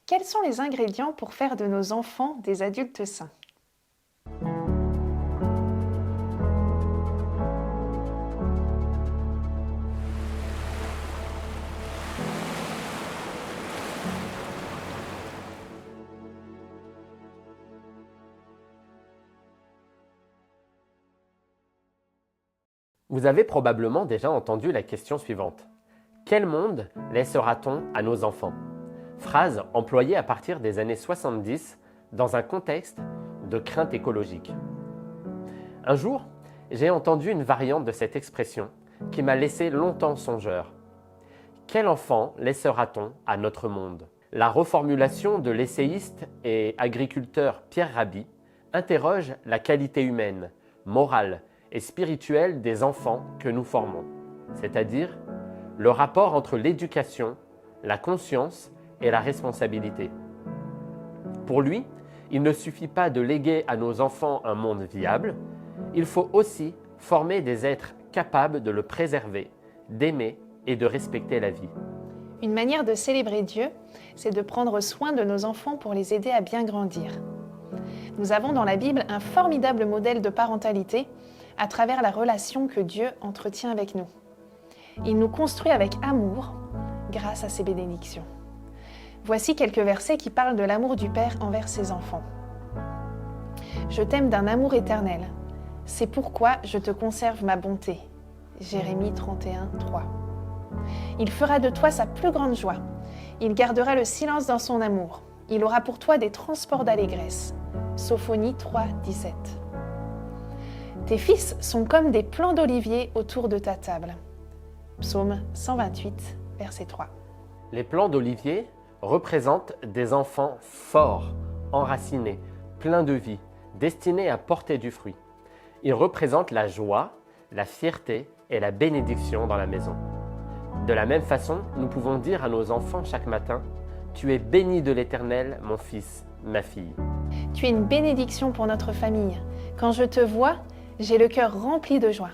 Quels sont les ingrédients pour faire de nos enfants des adultes sains? Vous avez probablement déjà entendu la question suivante. Quel monde laissera-t-on à nos enfants? Phrase employée à partir des années 70 dans un contexte de crainte écologique. Un jour, j'ai entendu une variante de cette expression qui m'a laissé longtemps songeur. Quel enfant laissera-t-on à notre monde? La reformulation de l'essayiste et agriculteur Pierre Rabhi interroge la qualité humaine, morale et spirituelle des enfants que nous formons, c'est-à-dire le rapport entre l'éducation, la conscience et la responsabilité. Pour lui, il ne suffit pas de léguer à nos enfants un monde viable, il faut aussi former des êtres capables de le préserver, d'aimer et de respecter la vie. Une manière de célébrer Dieu, c'est de prendre soin de nos enfants pour les aider à bien grandir. Nous avons dans la Bible un formidable modèle de parentalité à travers la relation que Dieu entretient avec nous. Il nous construit avec amour grâce à ses bénédictions. Voici quelques versets qui parlent de l'amour du Père envers ses enfants. Je t'aime d'un amour éternel. C'est pourquoi je te conserve ma bonté. Jérémie 31, 3. Il fera de toi sa plus grande joie. Il gardera le silence dans son amour. Il aura pour toi des transports d'allégresse. Sophonie 3, 17. Tes fils sont comme des plants d'olivier autour de ta table. Psaume 128, verset 3. Les plants d'olivier représentent des enfants forts, enracinés, pleins de vie, destinés à porter du fruit. Ils représentent la joie, la fierté et la bénédiction dans la maison. De la même façon, nous pouvons dire à nos enfants chaque matin « Tu es béni de l'Éternel, mon fils, ma fille. » Tu es une bénédiction pour notre famille. Quand je te vois, j'ai le cœur rempli de joie.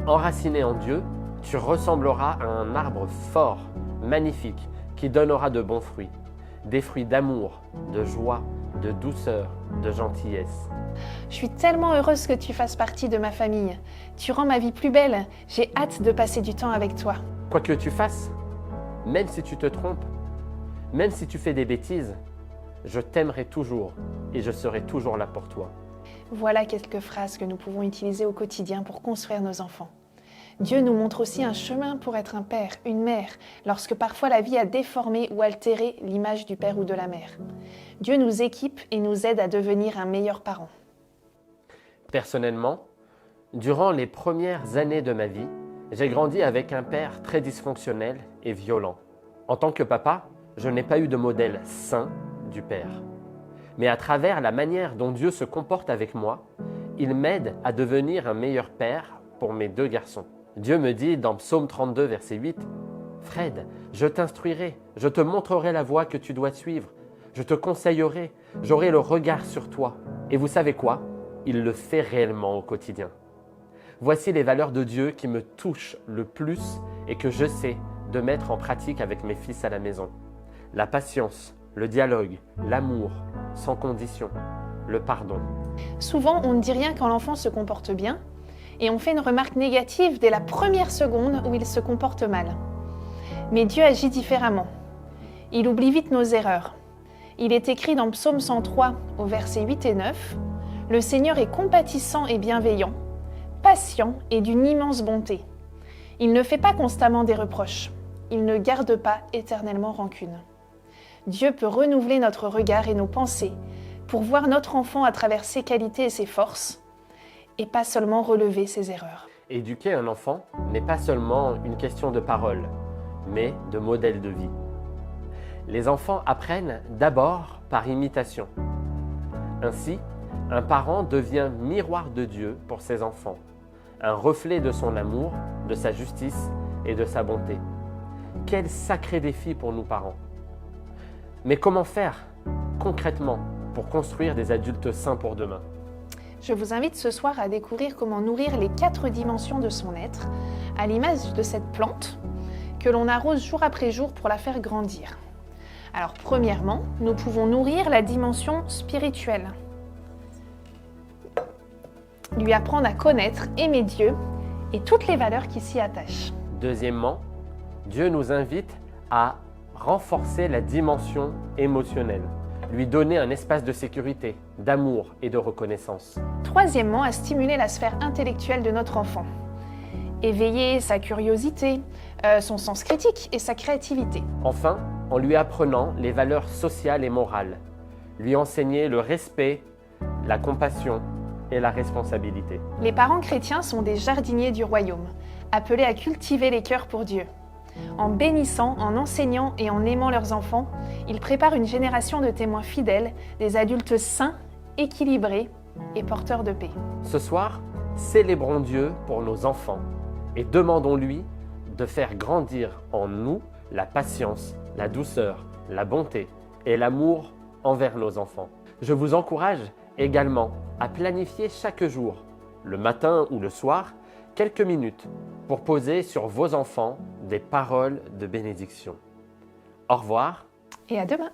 Enraciné en Dieu, tu ressembleras à un arbre fort, magnifique, qui donnera de bons fruits. Des fruits d'amour, de joie, de douceur, de gentillesse. Je suis tellement heureuse que tu fasses partie de ma famille. Tu rends ma vie plus belle. J'ai hâte de passer du temps avec toi. Quoi que tu fasses, même si tu te trompes, même si tu fais des bêtises, je t'aimerai toujours et je serai toujours là pour toi. Voilà quelques phrases que nous pouvons utiliser au quotidien pour construire nos enfants. Dieu nous montre aussi un chemin pour être un père, une mère, lorsque parfois la vie a déformé ou altéré l'image du père ou de la mère. Dieu nous équipe et nous aide à devenir un meilleur parent. Personnellement, durant les premières années de ma vie, j'ai grandi avec un père très dysfonctionnel et violent. En tant que papa, je n'ai pas eu de modèle sain du père. Mais à travers la manière dont Dieu se comporte avec moi, il m'aide à devenir un meilleur père pour mes deux garçons. Dieu me dit dans Psaume 32, verset 8, « Fred, je t'instruirai, je te montrerai la voie que tu dois suivre, je te conseillerai, j'aurai le regard sur toi. » Et vous savez quoi? Il le fait réellement au quotidien. Voici les valeurs de Dieu qui me touchent le plus et que je sais de mettre en pratique avec mes fils à la maison. La patience, le dialogue, l'amour, sans condition, le pardon. Souvent, on ne dit rien quand l'enfant se comporte bien et on fait une remarque négative dès la première seconde où il se comporte mal. Mais Dieu agit différemment. Il oublie vite nos erreurs. Il est écrit dans Psaume 103 au verset 8 et 9 « Le Seigneur est compatissant et bienveillant, patient et d'une immense bonté. Il ne fait pas constamment des reproches. Il ne garde pas éternellement rancune. » Dieu peut renouveler notre regard et nos pensées pour voir notre enfant à travers ses qualités et ses forces et pas seulement relever ses erreurs. Éduquer un enfant n'est pas seulement une question de parole, mais de modèle de vie. Les enfants apprennent d'abord par imitation. Ainsi, un parent devient miroir de Dieu pour ses enfants, un reflet de son amour, de sa justice et de sa bonté. Quel sacré défi pour nous parents! Mais comment faire concrètement pour construire des adultes sains pour demain? Je vous invite ce soir à découvrir comment nourrir les 4 dimensions de son être, à l'image de cette plante que l'on arrose jour après jour pour la faire grandir. Alors premièrement, nous pouvons nourrir la dimension spirituelle. Lui apprendre à connaître, aimer Dieu et toutes les valeurs qui s'y attachent. Deuxièmement, Dieu nous invite à renforcer la dimension émotionnelle, lui donner un espace de sécurité, d'amour et de reconnaissance. Troisièmement, à stimuler la sphère intellectuelle de notre enfant. Éveiller sa curiosité, son sens critique et sa créativité. Enfin, en lui apprenant les valeurs sociales et morales, lui enseigner le respect, la compassion et la responsabilité. Les parents chrétiens sont des jardiniers du royaume, appelés à cultiver les cœurs pour Dieu. En bénissant, en enseignant et en aimant leurs enfants, ils préparent une génération de témoins fidèles, des adultes sains, équilibrés et porteurs de paix. Ce soir, célébrons Dieu pour nos enfants et demandons-lui de faire grandir en nous la patience, la douceur, la bonté et l'amour envers nos enfants. Je vous encourage également à planifier chaque jour, le matin ou le soir, quelques minutes pour poser sur vos enfants des paroles de bénédiction. Au revoir. Et à demain!